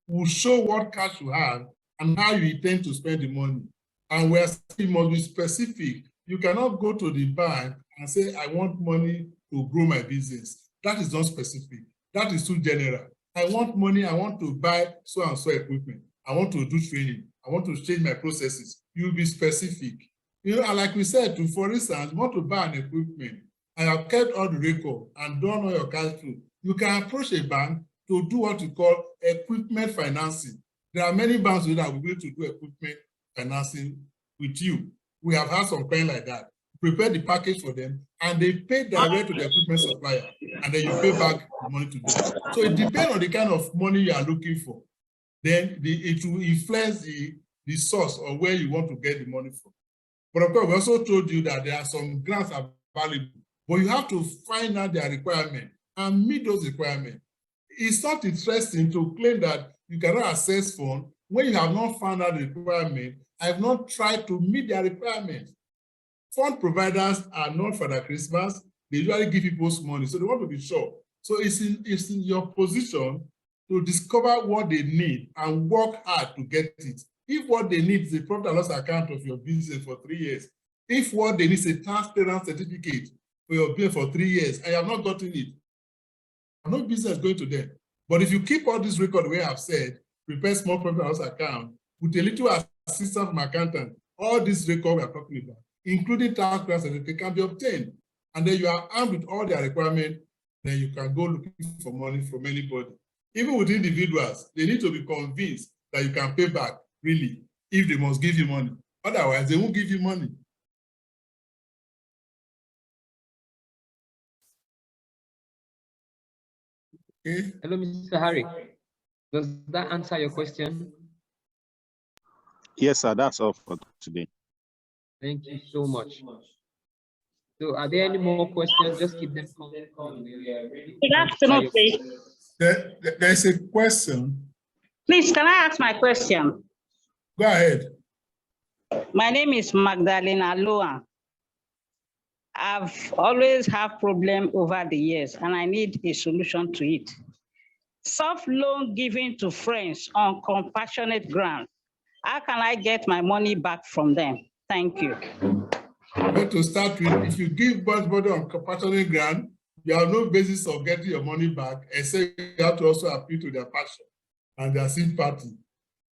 will show what cash you have and how you intend to spend the money. And where it must be specific. You cannot go to the bank and say, I want money to grow my business. That is not specific. That is too general. I want money, I want to buy so and so equipment. I want to do training. I want to change my processes. You'll be specific. You know, and like we said, for instance, you want to buy an equipment, and have kept all the record and done all your cash flow. You can approach a bank to do what we call equipment financing. There are many banks that will be able to do equipment financing with you. We have had some clients like that. Prepare the package for them, and they pay direct to the equipment supplier, and then you pay back the money to them. So it depends on the kind of money you are looking for. Then it will influence the source or where you want to get the money from. But of course, we also told you that there are some grants available, but you have to find out their requirement and meet those requirements. It's not interesting to claim that you cannot access funds when you have not found out the requirement. I have not tried to meet their requirements. Fund providers are not Father Christmas. They usually give people money, so they want to be sure. So it's in your position to discover what they need and work hard to get it. If what they need is a profit and loss account of your business for 3 years, if what they need is a transparent certificate for your business for 3 years, and you have not gotten it, no business going to them. But if you keep all this record the way I've said, prepare small profit and loss account with a little assistance from accountant, all this record we are talking about, including tax grants, and they can be obtained. And then you are armed with all their requirements, then you can go looking for money from anybody. Even with individuals, they need to be convinced that you can pay back, really, if they must give you money. Otherwise, they won't give you money. Okay. Hello, Mr. Harry. Does that answer your question? Yes, sir. That's all for today. Thank you so much. So, are there any more questions? Just keep them coming. Good afternoon, please. There's a question. Please, can I ask my question? Go ahead. My name is Magdalena Loan. I've always had problem over the years, and I need a solution to it. Soft loan given to friends on compassionate ground. How can I get my money back from them? Thank you. But to start with, if you give budget on compassionate ground, you have no basis of getting your money back, except you have to also appeal to their passion and their sympathy.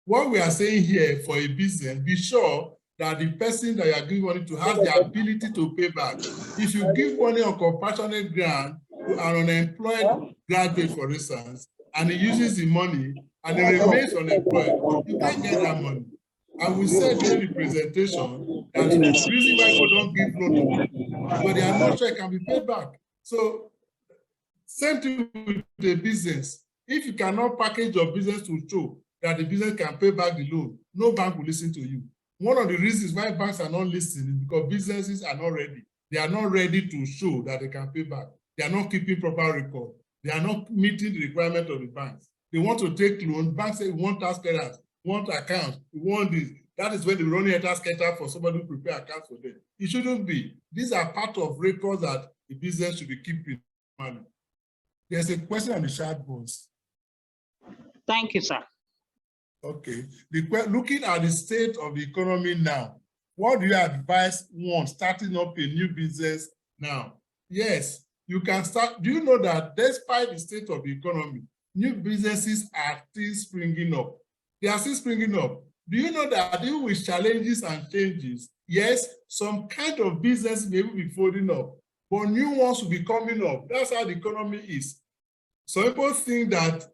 What we are saying here for a business, be sure that the person that you are giving money to has the ability to pay back. If you give money on compassionate ground to an unemployed graduate, for instance, and he uses the money and he remains unemployed, you can't get that money. And we said during the presentation that the reason why people don't give loan to people, but they are not sure it can be paid back. So, same thing with the business. If you cannot package your business to show that the business can pay back the loan, no bank will listen to you. One of the reasons why banks are not listening is because businesses are not ready. They are not ready to show that they can pay back. They are not keeping proper record. They are not meeting the requirement of the banks. They want to take loan. Banks say, we want tax payers, we want accounts, we want this. That is when they run a tax cater for somebody to prepare accounts for them. It shouldn't be. These are part of records that the business should be keeping. There's a question on the chat box. Thank you, sir. Okay. Looking at the state of the economy now, what do you advise one starting up a new business now? Yes, you can start. Do you know that despite the state of the economy, new businesses are still springing up? They are still springing up. Do you know that even with challenges and changes, yes, some kind of business may be folding up, but new ones will be coming up. That's how the economy is. Some people think that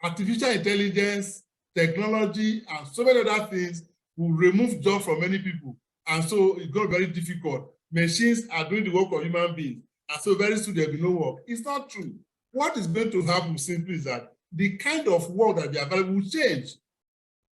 artificial intelligence, technology, and so many other things will remove jobs from many people. And so it's going to be very difficult. Machines are doing the work of human beings. And so very soon there'll be no work. It's not true. What is going to happen simply is that the kind of work that they are available will change.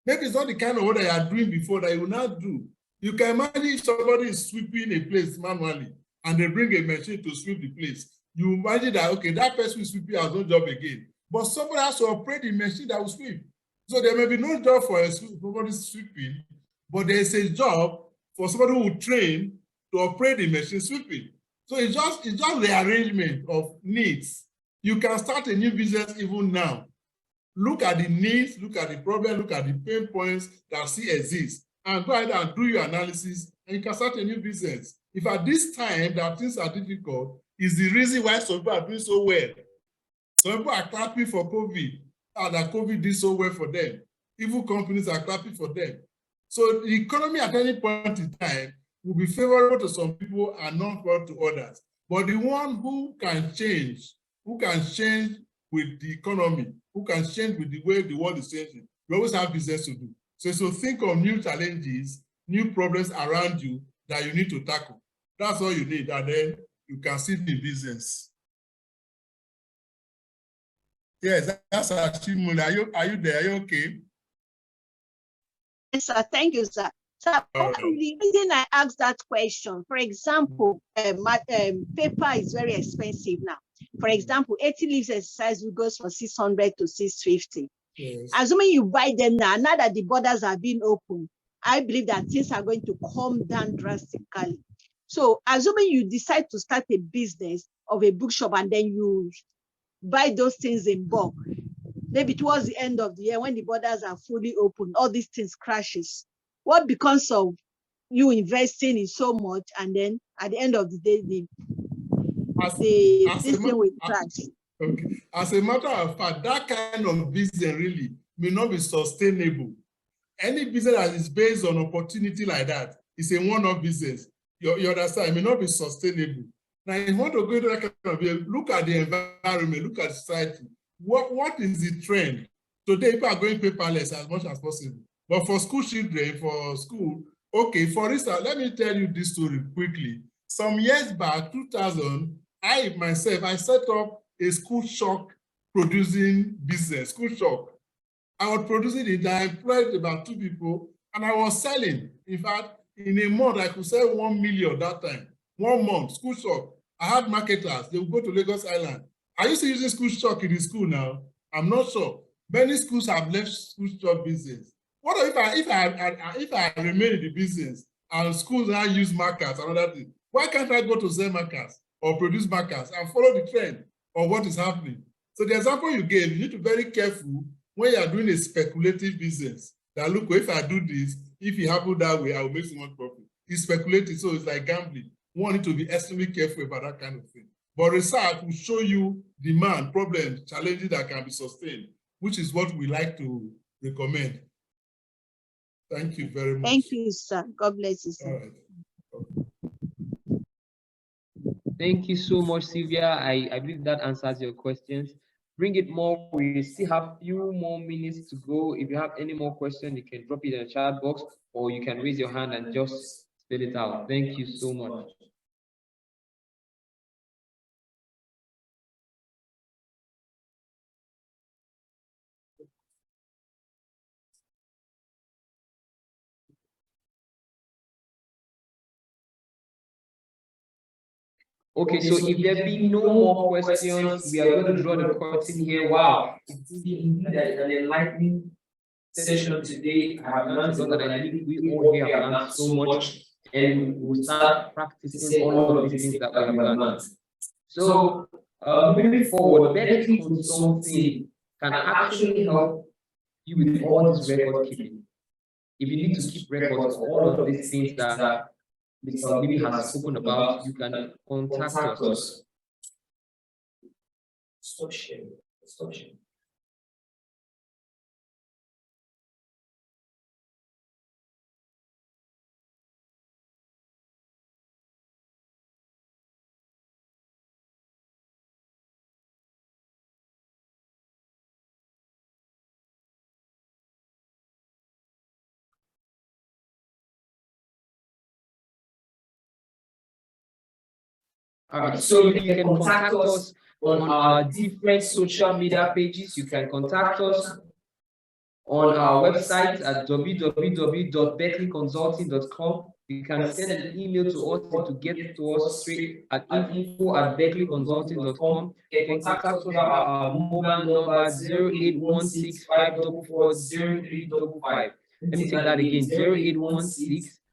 Maybe it's not the kind of work that you are doing before that you will not do. You can imagine if somebody is sweeping a place manually and they bring a machine to sweep the place. You imagine that, okay, that person is sweeping has no job again. But somebody has to operate the machine that will sweep. So there may be no job for somebody sweeping, but there is a job for somebody who will train to operate the machine sweeping. So it's just the arrangement of needs. You can start a new business even now. Look at the needs, look at the problem, look at the pain points that still exist, and go ahead and do your analysis, and you can start a new business. If at this time that things are difficult, is the reason why some people are doing so well. Some people are clapping for COVID, and that COVID did so well for them. Even companies are clapping for them. So the economy at any point in time will be favorable to some people and not favorable to others. But the one who can change with the economy, who can change with the way the world is changing, we always have business to do. So think of new challenges, new problems around you that you need to tackle. That's all you need, and then you can see the business. Yes, that's Ashimule. Are you there? Are you okay? Yes, sir. Thank you, sir. So the reason I asked that question, for example, paper is very expensive now. For example, 80 leaves exercise will go from 600 to 650. Yes. Assuming you buy them now that the borders are being opened, I believe that things are going to come down drastically. So assuming you decide to start a business of a bookshop and then you buy those things in bulk, maybe towards the end of the year when the borders are fully open, all these things crashes. What becomes of you investing in so much, and then at the end of the day, this thing will crash? Okay. As a matter of fact, that kind of business really may not be sustainable. Any business that is based on opportunity like that is a one-off business. You understand? It may not be sustainable. Now, if you want to go into that kind of business, look at the environment, look at society. What is the trend? Today, people are going paperless as much as possible. But for school children, for school, okay, for instance, let me tell you this story quickly. Some years back, 2000, I set up a school chalk producing business, school chalk. I was producing it, I employed about 2 people, and I was selling. In fact, in a month, I could sell 1 million that time. 1 month, school chalk. I had marketers, they would go to Lagos Island. Are you still using school chalk in the school now? I'm not sure. Many schools have left school chalk business. What if I remain in the business and schools now use markers and other things? Why can't I go to sell markers or produce markers and follow the trend of what is happening? So the example you gave, you need to be very careful when you are doing a speculative business. That look, if I do this, if it happens that way, I will make so much profit. It's speculative, so it's like gambling. One need to be extremely careful about that kind of thing. But research will show you demand, problems, challenges that can be sustained, which is what we like to recommend. Thank you very much. Thank you, sir. God bless you, sir. All right. Thank you so much, Sylvia. I believe that answers your questions. Bring it more. We still have a few more minutes to go. If you have any more questions, you can drop it in the chat box, or you can raise your hand and just spell it out. Thank you so much. Okay, so if there be no more questions, we are going to draw the curtain here. Wow, it's indeed an enlightening session today. I have learned a lot, and I think we all here have learned so much, and we'll start practicing all of these things that we have learned. So, moving forward, Bentley Consulting can actually help you with all this record keeping. If you need to keep records of all of these things that Mr. Olivi has spoken about, you can contact us. Stop sharing. Stop sharing. All right, so you can contact us on our different social media pages. You can contact us on our website at www.berkeleyconsulting.com. You can send an email to us to get to us straight at info@berkeleyconsulting.com. You can contact us via our mobile number 0816-544-0355. Let me take that again,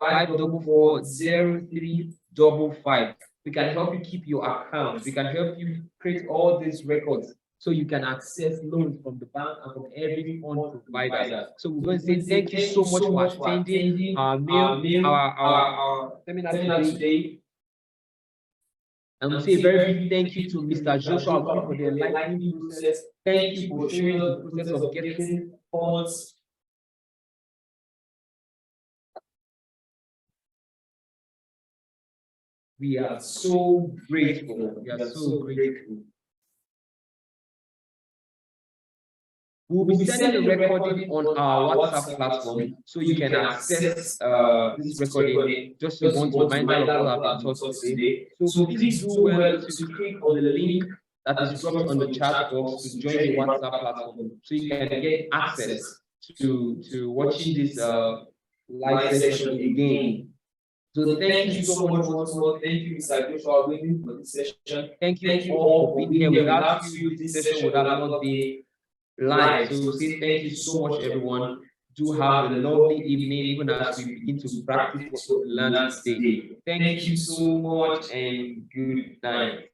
0816-544-0355. We can help you keep your account. We can help you create all these records so you can access loans from the bank and from every fund provider. So we're going to say thank you so much for attending our seminar today. And we'll say a very big thank you to Mr. Joshua for the enlightening process. Thank you for showing us the process of getting funds. We are so grateful. We are so grateful. We'll be sending the recording on our WhatsApp platform, so you can access this recording. Just to want to remind you of all I've been taught today. So please do well to click on the link that is dropped on the chat box to join the WhatsApp platform, so you can get access to watching this live session again. So thank you so much once more. Thank you, Mr. Joshua, for this session. Thank you all for being here. Without you, this session would have not been live. So say thank you so much, everyone. Do have a lovely evening, even as we begin to practice what we learned today. Thank you so much, and good night.